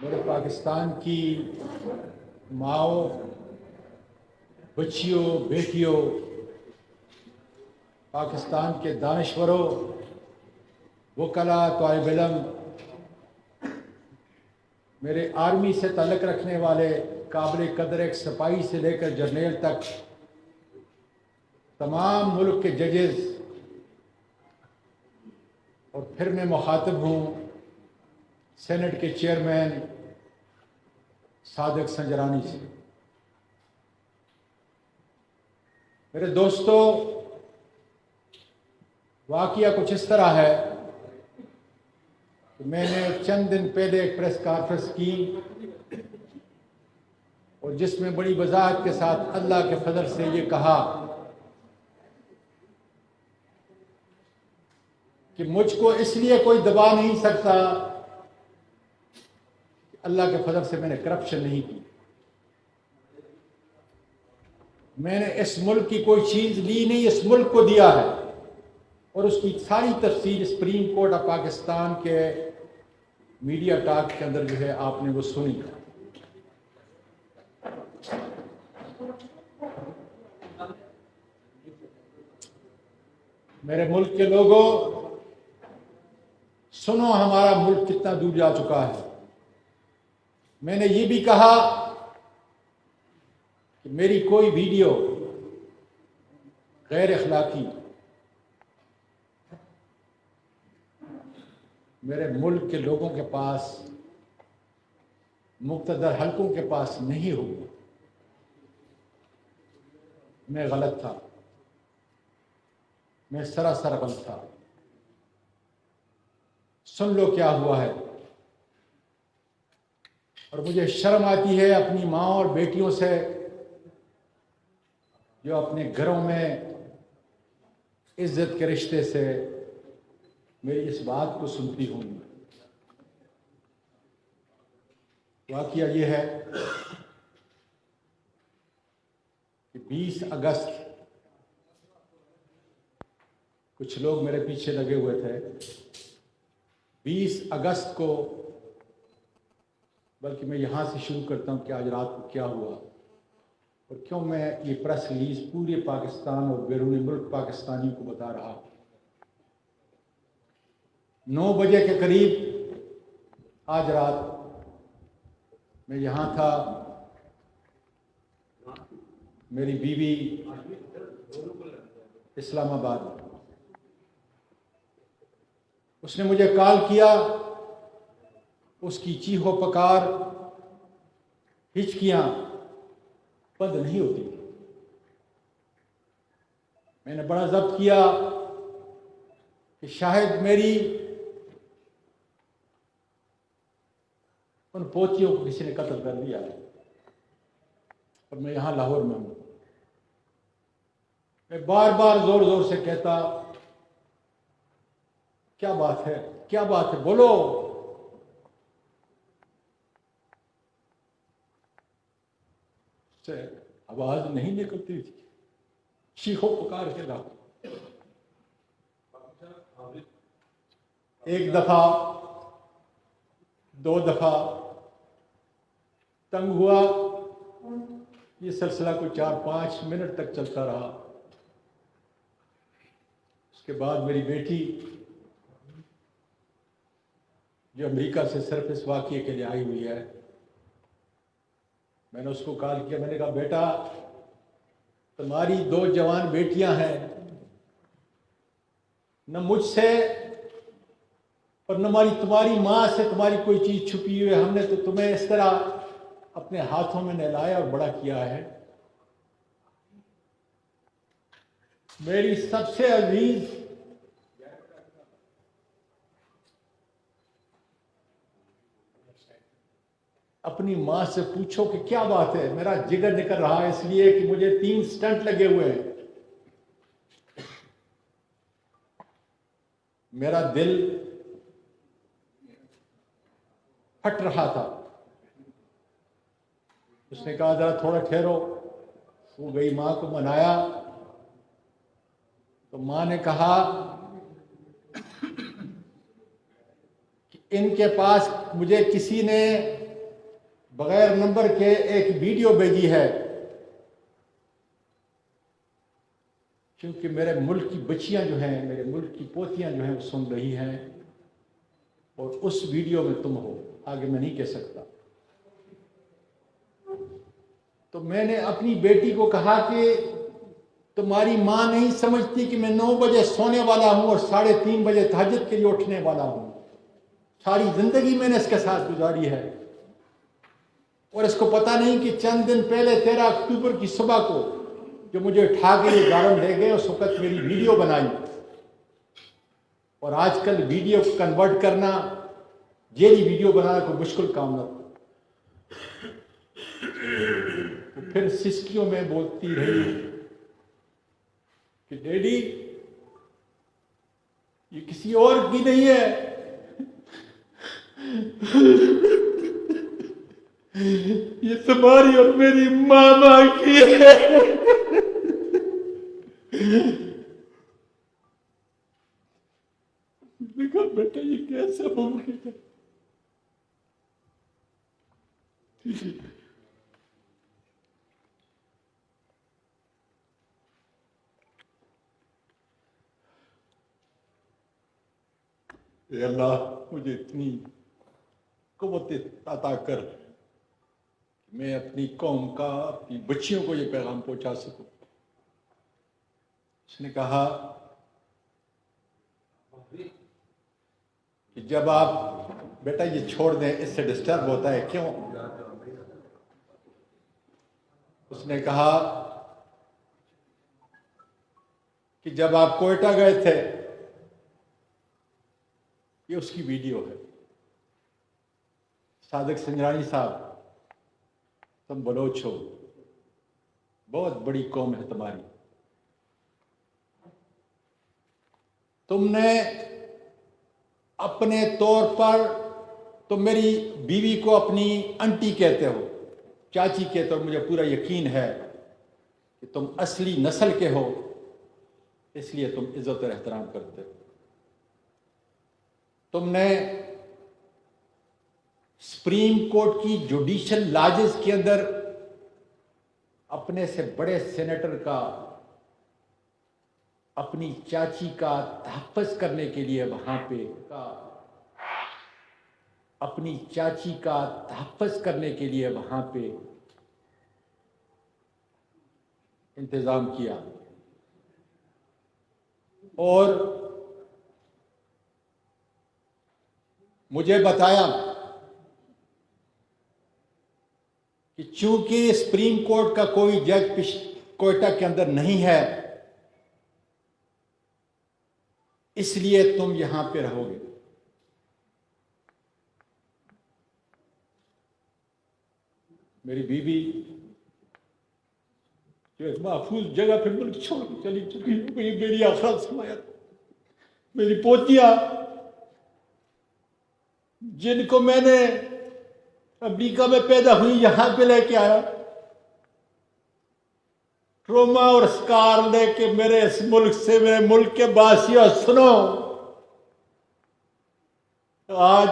मेरे पाकिस्तान की माओ, बच्चियों, बेटियों, पाकिस्तान के दानश्वरों, वकला, तालिब इल्म, मेरे आर्मी से ताल्लुक़ रखने वाले काबिल कदर एक सिपाही से लेकर जर्नल तक तमाम मुल्क के जजेस, और फिर मैं मुखातिब हूँ सेनेट के चेयरमैन सादिक संजरानी से। मेरे दोस्तों, वाक़या कुछ इस तरह है कि मैंने चंद दिन पहले एक प्रेस कॉन्फ्रेंस की और जिसमें बड़ी वजाहत के साथ अल्लाह के फजल से ये कहा कि मुझको इसलिए कोई दबा नहीं सकता कि अल्लाह के फजल से मैंने करप्शन नहीं की। मैंने इस मुल्क की कोई चीज़ ली नहीं, इस मुल्क को दिया है और उसकी सारी तफसील सुप्रीम कोर्ट ऑफ पाकिस्तान के मीडिया टॉक के अंदर जो है आपने वो सुनी। मेरे मुल्क के लोगों, सुनो हमारा मुल्क कितना दूर जा चुका है। मैंने ये भी कहा कि मेरी कोई वीडियो गैर अखलाकी मेरे मुल्क के लोगों के पास, मुक़्तदर हलकों के पास नहीं होगी। मैं गलत था, मैं सरासर गलत था। सुन लो क्या हुआ है। और मुझे शर्म आती है अपनी माँ और बेटियों से जो अपने घरों में इज्जत के रिश्ते से मेरी इस बात को सुनती होंगी। वाक़या ये है कि 20 अगस्त कुछ लोग मेरे पीछे लगे हुए थे। 20 अगस्त को, बल्कि मैं यहाँ से शुरू करता हूँ कि आज रात को क्या हुआ और क्यों मैं ये प्रेस रिलीज पूरे पाकिस्तान और बैरून मुल्क पाकिस्तानियों को बता रहा हूँ। 9 बजे के करीब आज रात मैं यहाँ था। मेरी बीवी इस्लामाबाद, उसने मुझे कॉल किया। उसकी चीहो पकार, हिचकियाँ बंद नहीं होती। मैंने बड़ा जब्त किया कि शायद मेरी उन पोतियों को किसी ने कत्ल कर दिया है और मैं यहाँ लाहौर में हूँ। मैं बार बार जोर जोर से कहता, क्या बात है, क्या बात है, बोलो। से आवाज नहीं निकलती थी, चीखो पुकार के रहा। एक दफा, 2 दफा तंग हुआ। ये सिलसिला कोई 4-5 मिनट तक चलता रहा। उसके बाद मेरी बेटी जो अमेरिका से सिर्फ इस वाक़ये के लिए आई हुई है, मैंने उसको कॉल किया। मैंने कहा, बेटा तुम्हारी 2 जवान बेटियां हैं, न मुझसे और न तुम्हारी माँ से तुम्हारी कोई चीज़ छुपी हुई है। हमने तो तुम्हें इस तरह अपने हाथों में नहलाया और बड़ा किया है। मेरी सबसे अजीज अपनी माँ से पूछो कि क्या बात है। मेरा जिगर निकल रहा है इसलिए कि मुझे 3 स्टंट लगे हुए हैं। मेरा दिल फट रहा था। उसने कहा, जरा थोड़ा ठहरो। वो गई, माँ को मनाया तो माँ ने कहा कि इनके पास मुझे किसी ने बगैर नंबर के एक वीडियो भेजी है, क्योंकि मेरे मुल्क की बच्चियां जो हैं, मेरे मुल्क की पोतियां जो हैं वो सुन रही हैं, और उस वीडियो में तुम हो, आगे मैं नहीं कह सकता। तो मैंने अपनी बेटी को कहा कि तुम्हारी माँ नहीं समझती कि मैं 9 बजे सोने वाला हूं और 3:30 बजे तहज्जुद के लिए उठने वाला हूं। सारी जिंदगी मैंने इसके साथ गुजारी है, और इसको पता नहीं कि चंद दिन पहले 13 अक्टूबर की सुबह को जो मुझे उठा के ये गारम ले गए, उस वक्त मेरी वीडियो बनाई। और आजकल वीडियो को कन्वर्ट करना, जेली वीडियो बनाना कोई मुश्किल काम ना। तो फिर सिस्कियों में बोलती रही कि डैडी ये किसी और की नहीं है, ये तुम्हारी और मेरी मामा की है। देखा बेटा ये कैसे मुमकिन है? अल्लाह मुझे इतनी क़ुव्वत अता कर, मैं अपनी कौम का, अपनी बच्चियों को ये पैगाम पहुंचा सकूं। उसने कहा कि जब आप बेटा ये छोड़ दें, इससे डिस्टर्ब होता है क्यों? उसने कहा कि जब आप कोयटा गए थे, ये उसकी वीडियो है। सादिक संजरानी साहब, तुम बलोच हो, बहुत बड़ी कौम है तुम्हारी, तुमने अपने तौर पर तुम मेरी बीवी को अपनी आंटी कहते हो, चाची कहते हो, मुझे पूरा यकीन है कि तुम असली नस्ल के हो, इसलिए तुम इज्जत और एहतराम करते हो। तुमने सुप्रीम कोर्ट की जुडिशल लॉजेस के अंदर अपने से बड़े सेनेटर का, अपनी चाची का तहफ़्फ़ुज़ करने के लिए वहां पे अपनी चाची का तहफ़्फ़ुज़ करने के लिए वहां पे इंतजाम किया, और मुझे बताया कि चूंकि सुप्रीम कोर्ट का कोई जज कोयटा के अंदर नहीं है, इसलिए तुम यहां पे रहोगे। मेरी बीवी जो एक महफूज जगह पे मुल्क छोड़ के चली चुकी है, मेरी आखिरत समाया। मेरी पोतियां जिनको मैंने अमेरिका में पैदा हुई यहां पे लेके आया, ट्रोमा और स्कार लेके मेरे इस मुल्क से, मेरे मुल्क के वासियों सुनो, आज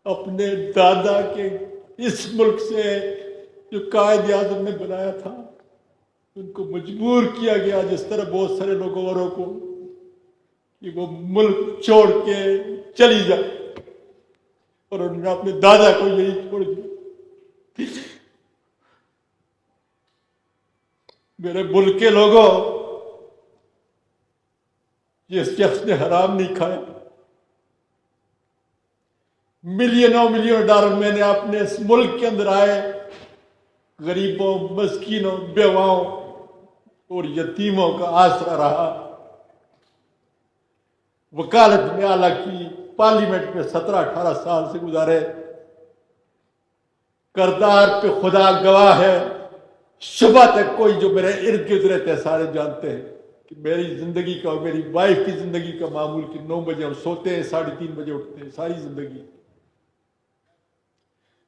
अपने दादा के इस मुल्क से जो कायद आज़म ने बनाया था, उनको मजबूर किया गया, जिस तरह बहुत सारे लोगों औरों को, कि वो मुल्क छोड़ के चली जाए, और उन्होंने अपने दादा को यही छोड़ दिया। मेरे मुल्क के लोगों, जिस शख्स ने हराम नहीं खाया, मिलियनों मिलियन डॉलर मैंने अपने इस मुल्क के अंदर आए गरीबों, मस्कीनों, बेवाओं और यतीमों का आसरा रहा। वकालत में आला की, पार्लियामेंट में 17-18 साल से गुजारे। करदार पे खुदा गवाह है, सुबह तक कोई जो मेरे इर्द गिर्द रहते हैं सारे जानते हैं कि मेरी जिंदगी का, मेरी वाइफ की जिंदगी का मामूल कि 9 बजे हम सोते हैं, 3:30 बजे उठते हैं, सारी जिंदगी।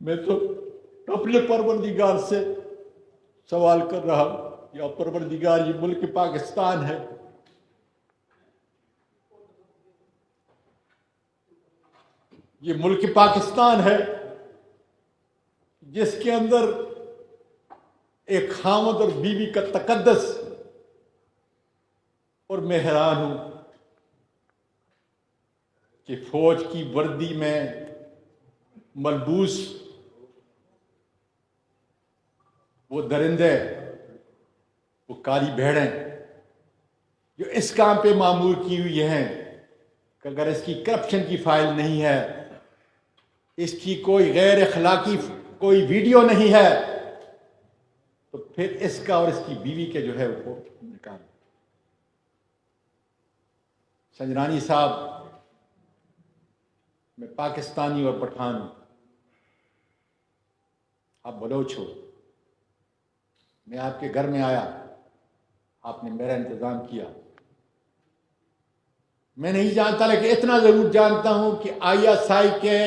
मैं तो अपने परवरदिगार से सवाल कर रहा हूं, या परवरदिगार, ये मुल्क पाकिस्तान है, ये मुल्क पाकिस्तान है, जिसके अंदर एक खामद और बीवी का तकद्दस, और मैं हैरान हूं कि फौज की वर्दी में मलबूस वो दरिंदे, वो काली भेड़ें जो इस काम पे मामूर की हुई हैं कि अगर इसकी करप्शन की फाइल नहीं है, इसकी कोई गैर अखलाकी कोई वीडियो नहीं है, तो फिर इसका और इसकी बीवी के जो है वो निकाल। संजरानी साहब, मैं पाकिस्तानी और पठान हूं, आप बलोच हो, मैं आपके घर में आया, आपने मेरा इंतजाम किया। मैं नहीं जानता, लेकिन इतना जरूर जानता हूं कि ISI के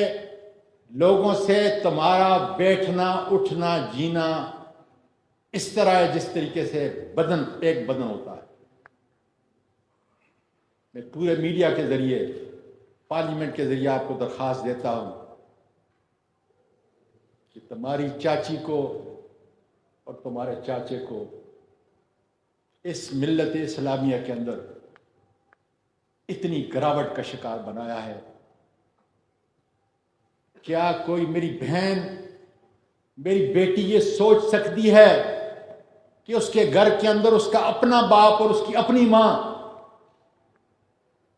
लोगों से तुम्हारा बैठना, उठना, जीना इस तरह है जिस तरीके से बदन एक बदन होता है। मैं पूरे मीडिया के जरिए, पार्लियामेंट के जरिए आपको दरख्वास्त देता हूं कि तुम्हारी चाची को और तुम्हारे चाचे को इस मिल्लत इस्लामिया के अंदर इतनी गिरावट का शिकार बनाया है। क्या कोई मेरी बहन, मेरी बेटी ये सोच सकती है कि उसके घर के अंदर उसका अपना बाप और उसकी अपनी मां,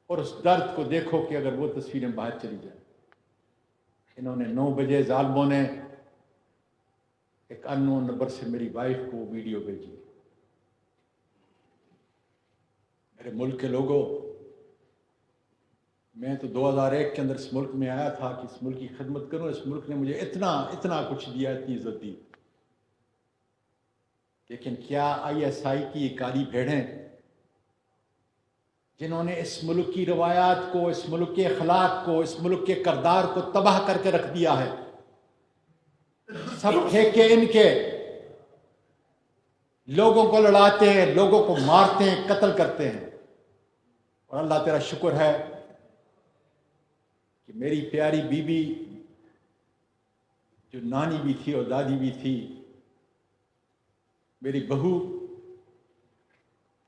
और उस दर्द को देखो कि अगर वो तस्वीरें बाहर चली जाए। इन्होंने 9 बजे जालिमों ने एक अननोन नंबर से मेरी वाइफ को वीडियो भेजी। मेरे मुल्क के लोगों, मैं तो 2001 के अंदर इस मुल्क में आया था कि इस मुल्क की खिदमत करूं। इस मुल्क ने मुझे इतना इतना कुछ दिया, इतनी इज्जत दी, लेकिन क्या ISI की ये काली भेड़ें जिन्होंने इस मुल्क की रवायात को, इस मुल्क के अखलाक को, इस मुल्क के किरदार को तबाह करके रख दिया है, सब ठेके इनके, लोगों को लड़ाते हैं, लोगों को मारते हैं, कत्ल करते हैं। और अल्लाह तेरा शुक्र है कि मेरी प्यारी बीबी जो नानी भी थी और दादी भी थी, मेरी बहू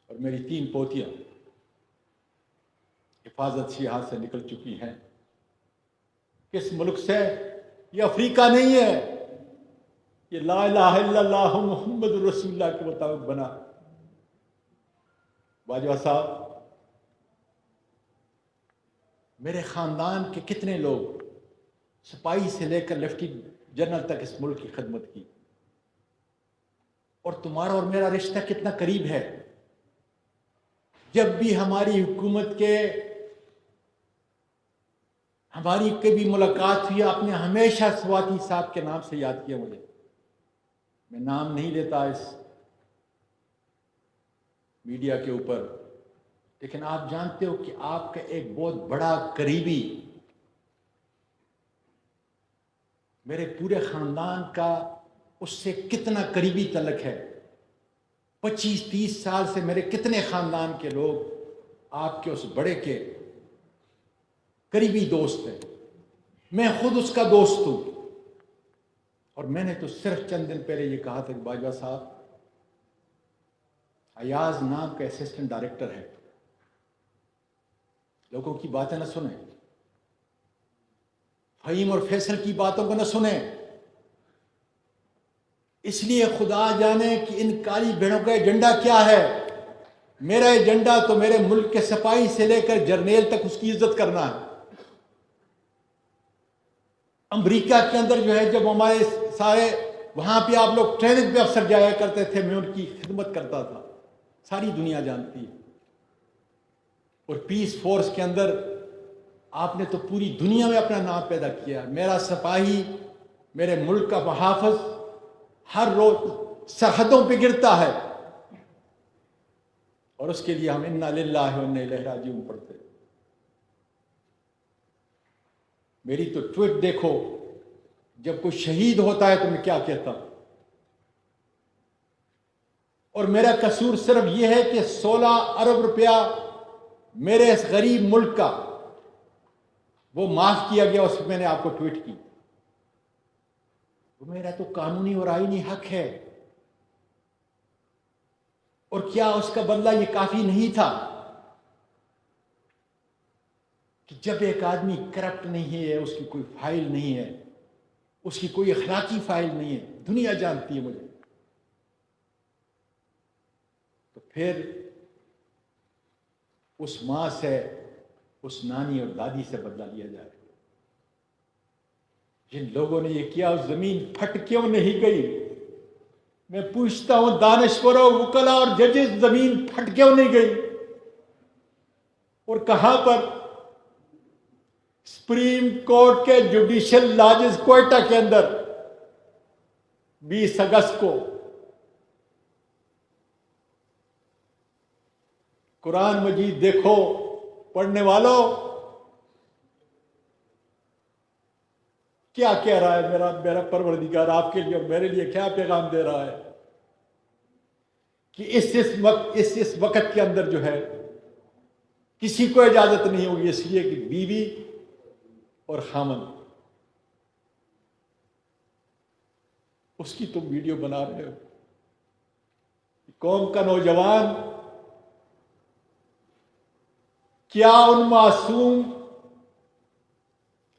और मेरी 3 पोतियां हिफाजत से यहां से निकल चुकी हैं। किस मुल्क से? ये अफ्रीका नहीं है, ये ला इलाहा इल्लल्लाह मुहम्मद रसूलुल्लाह के मुताबिक बना। बाजवा साहब, मेरे खानदान के कितने लोग, सिपाही से लेकर लेफ्टिनेंट जनरल तक इस मुल्क की खिदमत की, और तुम्हारा और मेरा रिश्ता कितना करीब है। जब भी हमारी हुकूमत के, हमारी कभी मुलाकात हुई, आपने हमेशा स्वाति साहब के नाम से याद किया मुझे। मैं नाम नहीं लेता इस मीडिया के ऊपर, लेकिन आप जानते हो कि आपका एक बहुत बड़ा करीबी मेरे पूरे खानदान का उससे कितना करीबी तल्लुक है। 25-30 साल से मेरे कितने खानदान के लोग आपके उस बड़े के करीबी दोस्त हैं। मैं खुद उसका दोस्त हूं। और मैंने तो सिर्फ चंद दिन पहले ये कहा था कि बाजवा साहब, अयाज नाम का असिस्टेंट डायरेक्टर है, लोगों की बातें न सुने, फहीम और फैसल की बातों को न सुने। इसलिए खुदा जाने कि इन काली भेड़ों का एजेंडा क्या है। मेरा एजेंडा तो मेरे मुल्क के सिपाही से लेकर जर्नेल तक उसकी इज्जत करना है। अमेरिका के अंदर जो है, जब हमारे सारे वहां पे आप लोग ट्रेनिंग पे अफसर जाया करते थे, मैं उनकी खिदमत करता था, सारी दुनिया जानती है। और पीस फोर्स के अंदर आपने तो पूरी दुनिया में अपना नाम पैदा किया। मेरा सिपाही, मेरे मुल्क का मुहाफ़िज़ हर रोज सरहदों पे गिरता है, और उसके लिए हम इन्ना लिल्लाहि व इन्ना इलैहि राजिऊन पढ़ते। मेरी तो ट्वीट देखो, जब कोई शहीद होता है तो मैं क्या कहता हूं। और मेरा कसूर सिर्फ यह है कि 16 अरब रुपया मेरे इस गरीब मुल्क का वो माफ किया गया, उस पर मैंने आपको ट्वीट की। वो मेरा तो कानूनी और आईनी हक है। और क्या उसका बदला ये काफी नहीं था कि जब एक आदमी करप्ट नहीं है, उसकी कोई फाइल नहीं है, उसकी कोई अखलाकी फाइल नहीं है, दुनिया जानती है मुझे, तो फिर उस मां से, उस नानी और दादी से बदला लिया जाए। जिन लोगों ने ये किया, उस जमीन फट क्यों नहीं गई? मैं पूछता हूं दानश्वरों, वकला और जजेस, जमीन फट क्यों नहीं गई? और कहां पर? सुप्रीम कोर्ट के जुडिशियल लॉजेस क्वेटा के अंदर 20 अगस्त को कुरान मजीद देखो पढ़ने वालों, क्या कह रहा है मेरा मेरा परवरदिगार आपके लिए और मेरे लिए, क्या पैगाम दे रहा है कि इस वक्त के अंदर जो है किसी को इजाजत नहीं होगी, इसलिए कि बीवी और खामन, उसकी तुम वीडियो बना रहे हो। कौम का नौजवान क्या उन मासूम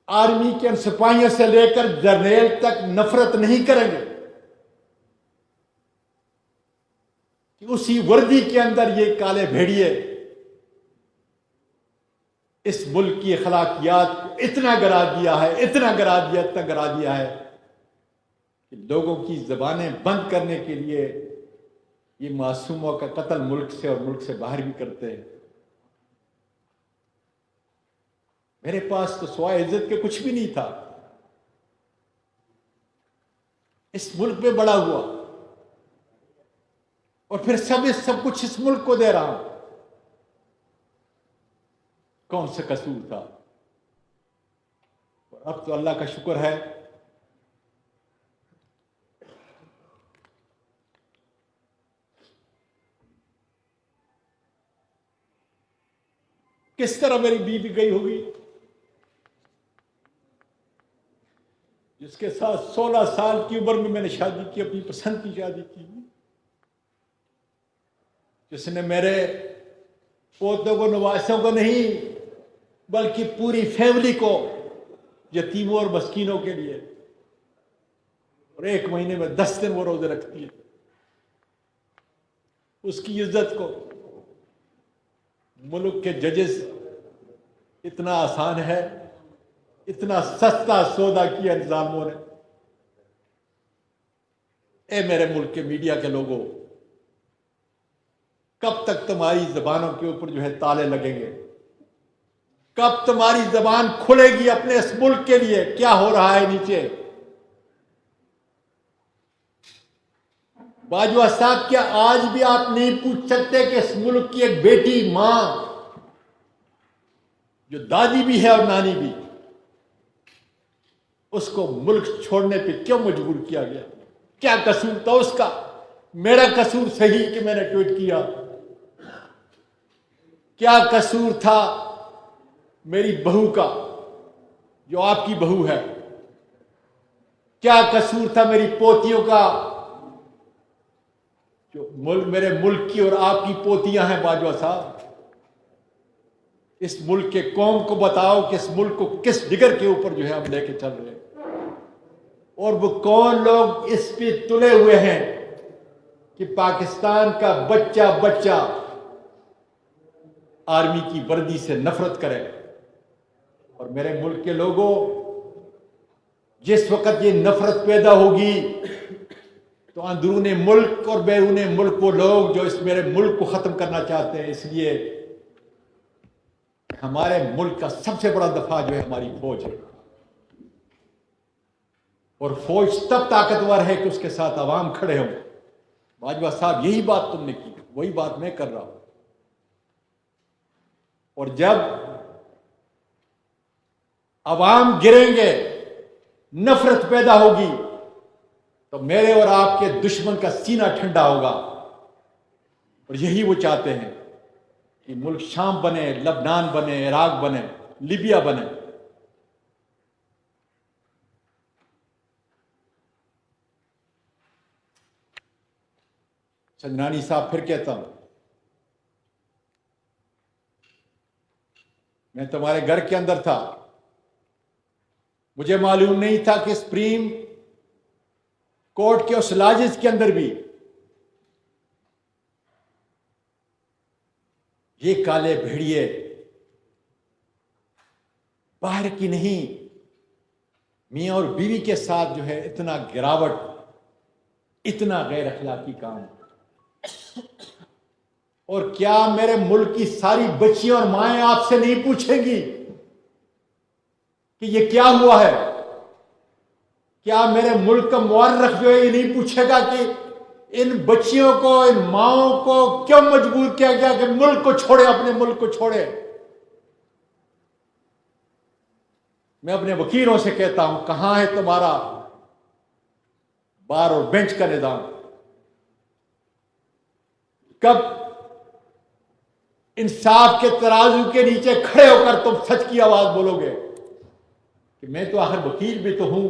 आर्मी के सिपाहियों से लेकर जर्नैल तक नफरत नहीं करेंगे कि उसी वर्दी के अंदर ये काले भेड़िए इस मुल्क की अखलाकियात को इतना गिरा दिया है, इतना गिरा दिया है कि लोगों की जबानें बंद करने के लिए ये मासूमों का कत्ल मुल्क से और मुल्क से बाहर भी करते हैं। मेरे पास तो स्वाय इज्जत के कुछ भी नहीं था, इस मुल्क में बड़ा हुआ और फिर सब कुछ इस मुल्क को दे रहा हूं। कौन सा कसूर था? और अब तो अल्लाह का शुक्र है किस तरह मेरी बीवी गई होगी, जिसके साथ 16 साल की उम्र में मैंने शादी की, अपनी पसंद की शादी की, जिसने मेरे पोतों को, नवासों को नहीं बल्कि पूरी फैमिली को, यतीमों और मस्कीनों के लिए, और 1 महीने में 10 दिन वो रोजे रखती है। उसकी इज्जत को मुल्क के जजेस इतना आसान है, इतना सस्ता सौदा किया इन जालिमों ने। ए मेरे मुल्क के मीडिया के लोगों, कब तक तुम्हारी जबानों के ऊपर जो है ताले लगेंगे? कब तुम्हारी जबान खुलेगी अपने इस मुल्क के लिए? क्या हो रहा है नीचे? बाजवा साहब, क्या आज भी आप नहीं पूछ सकते कि इस मुल्क की एक बेटी, मां, जो दादी भी है और नानी भी, उसको मुल्क छोड़ने पे क्यों मजबूर किया गया? क्या कसूर था उसका? मेरा कसूर सही कि मैंने ट्वीट किया, क्या कसूर था मेरी बहू का, जो आपकी बहू है? क्या कसूर था मेरी पोतियों का, जो मेरे मुल्क की और आपकी पोतियां हैं? बाजवा साहब, इस मुल्क के कौम को बताओ कि इस मुल्क को किस जिगर के ऊपर जो है हम लेके चल रहे हैं, और वो कौन लोग इस पे तुले हुए हैं कि पाकिस्तान का बच्चा बच्चा आर्मी की वर्दी से नफरत करे। और मेरे मुल्क के लोगों, जिस वक्त ये नफरत पैदा होगी तो अंदरूने मुल्क और बैरूने मुल्क वो लोग जो इस मेरे मुल्क को खत्म करना चाहते हैं, इसलिए हमारे मुल्क का सबसे बड़ा दफा जो है हमारी फौज है। और फौज तब ताकतवर है कि उसके साथ अवाम खड़े हों। बाजवा साहब, यही बात तुमने की, वही बात मैं कर रहा हूं। और जब अवाम गिरेंगे, नफरत पैदा होगी, तो मेरे और आपके दुश्मन का सीना ठंडा होगा। और यही वो चाहते हैं कि मुल्क शाम बने, लबनान बने, इराक बने, लीबिया बने। चंद्रानी साहब, फिर कहता हूं, मैं तुम्हारे घर के अंदर था, मुझे मालूम नहीं था कि सुप्रीम कोर्ट के उस लाजिज के अंदर भी ये काले भेड़िए बाहर की नहीं, मियां और बीवी के साथ जो है इतना गिरावट, इतना गैर अखलाकी काम। और क्या मेरे मुल्क की सारी बच्चियां और माएं आपसे नहीं पूछेंगी कि ये क्या हुआ है? क्या मेरे मुल्क का मुअर्रिख जो है ये नहीं पूछेगा कि इन बच्चियों को, इन माओं को क्यों मजबूर किया गया कि मुल्क को छोड़े, अपने मुल्क को छोड़े? मैं अपने वकीलों से कहता हूं, कहां है तुम्हारा बार और बेंच का निजाम? कब इंसाफ के तराजू के नीचे खड़े होकर तुम सच की आवाज बोलोगे कि मैं तो आखिर वकील भी तो हूं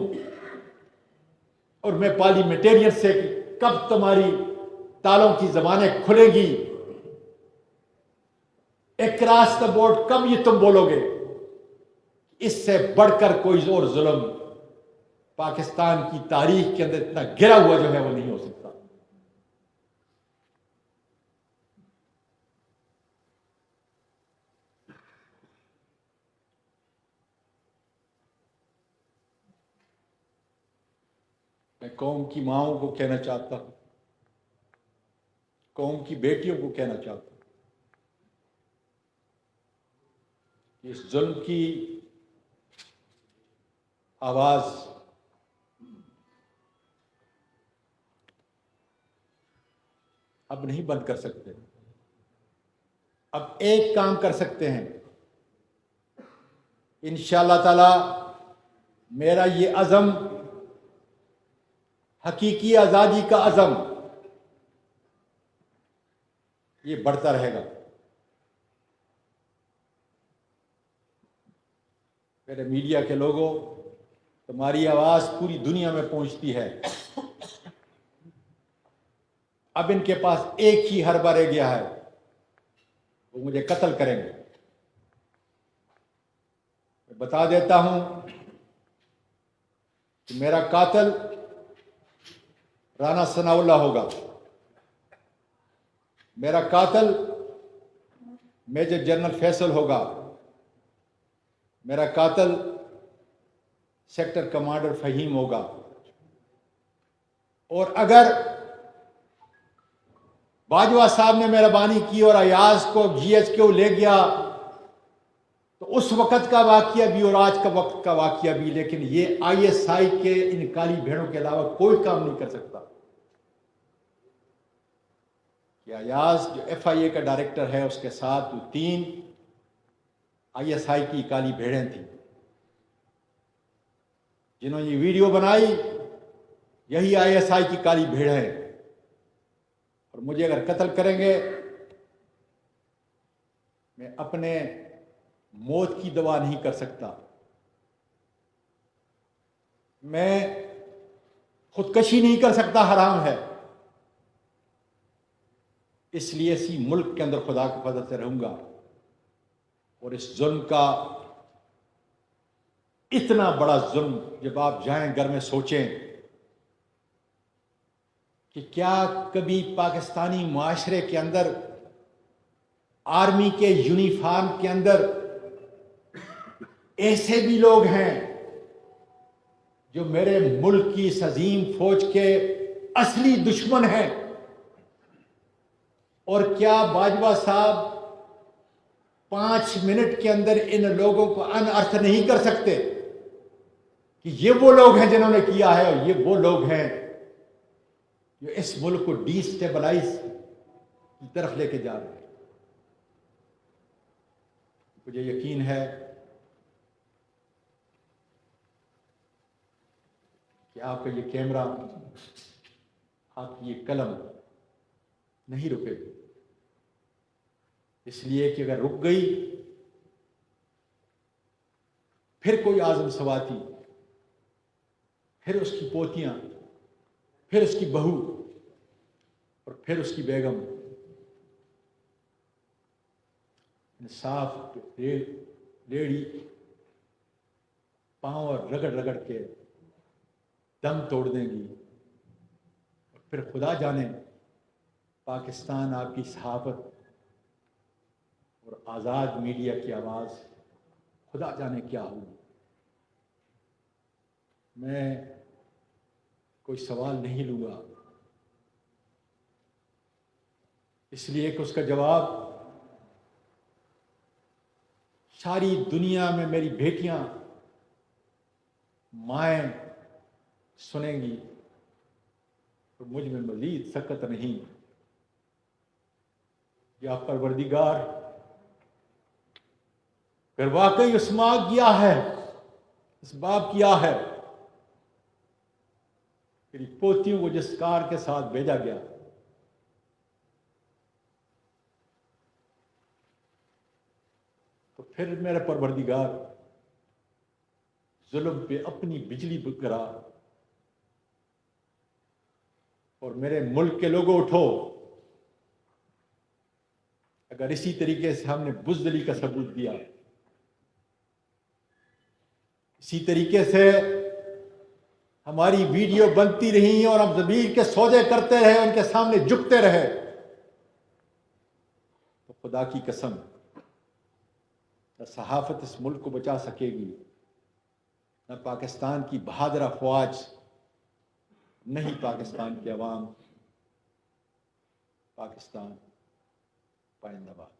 और मैं पार्लियामेंटेरियन से, कब तुम्हारी तालों की जबानें खुलेगी? अक्रॉस द बोर्ड कब ये तुम बोलोगे? इससे बढ़कर कोई और जुल्म पाकिस्तान की तारीख के अंदर इतना गिरा हुआ जो है वो नहीं हो सकता। मैं कौम की माओं को कहना चाहता हूं, कौम की बेटियों को कहना चाहता हूं, इस जुल्म की आवाज अब नहीं बंद कर सकते। अब एक काम कर सकते हैं, इंशाअल्लाह ताला मेरा ये अज़म, हकीकी आज़ादी का अज़म, ये बढ़ता रहेगा। मेरे मीडिया के लोगों, तुम्हारी आवाज़ पूरी दुनिया में पहुंचती है। अब इनके पास एक ही हरबा रह गया है, वो मुझे कत्ल करेंगे। मैं बता देता हूं कि मेरा कातिल राना सनाउल्लाह होगा, मेरा कातिल मेजर जनरल फैसल होगा, मेरा कातिल सेक्टर कमांडर फहीम होगा। और अगर बाजवा साहब ने मेहरबानी की और अयाज को GHQ ले गया तो उस वक्त का वाकया भी और आज का वक्त का वाकया भी, लेकिन ये ISI के इन काली भेड़ों के अलावा कोई काम नहीं कर सकता। कि अयाज जो FIA का डायरेक्टर है, उसके साथ 3 ISI की काली भेड़ें थी, जिन्होंने ये वीडियो बनाई, यही ISI की काली भेड़ है। और मुझे अगर कत्ल करेंगे, मैं अपने मौत की दवा नहीं कर सकता, मैं खुदकशी नहीं कर सकता, हराम है। इसलिए इसी मुल्क के अंदर खुदा के फजल से रहूंगा। और इस जुल्म का, इतना बड़ा जुल्म, जब आप जाएं घर में सोचें कि क्या कभी पाकिस्तानी माशरे के अंदर आर्मी के यूनिफॉर्म के अंदर ऐसे भी लोग हैं जो मेरे मुल्क की इस अजीम फौज के असली दुश्मन हैं? और क्या बाजवा साहब 5 मिनट के अंदर इन लोगों को अनअर्थ नहीं कर सकते कि ये वो लोग हैं जिन्होंने किया है और ये वो लोग हैं जो इस मुल्क को डिस्टेबलाइज की तरफ लेके जा रहे हैं? मुझे यकीन है कि आपका ये कैमरा, आपकी ये कलम नहीं रुकेगी, इसलिए कि अगर रुक गई फिर कोई आजम सवाती, फिर उसकी पोतियां, फिर उसकी बहू और फिर उसकी बेगम इंसाफ लेडी पांव और रगड़ रगड़ के दम तोड़ देंगी। और फिर खुदा जाने पाकिस्तान आपकी सहाफत और आज़ाद मीडिया की आवाज़ खुदा जाने क्या होगी। मैं कोई सवाल नहीं लूँगा, इसलिए कि उसका जवाब सारी दुनिया में मेरी बेटियां माएँ सुनेंगी। तो मुझ में मज़ीद सकत नहीं। या परवरदिगार अगर वाकई उस माँ किया है, इस बाप किया है, मेरी पोतियों को जिस कार के साथ भेजा गया, तो फिर मेरे परवरदिगार जुल्म पे अपनी बिजली गिरा और मेरे मुल्क के लोगों उठो। अगर इसी तरीके से हमने बुज़दिली का सबूत दिया, इसी तरीके से हमारी वीडियो बनती रही और हम ज़मीर के सौदे करते रहे, उनके सामने झुकते रहे, तो खुदा की कसम न सहाफ़त इस मुल्क को बचा सकेगी, न पाकिस्तान की बहादुर अफवाज, नहीं पाकिस्तान की अवाम। पाकिस्तान पाइंदाबाद।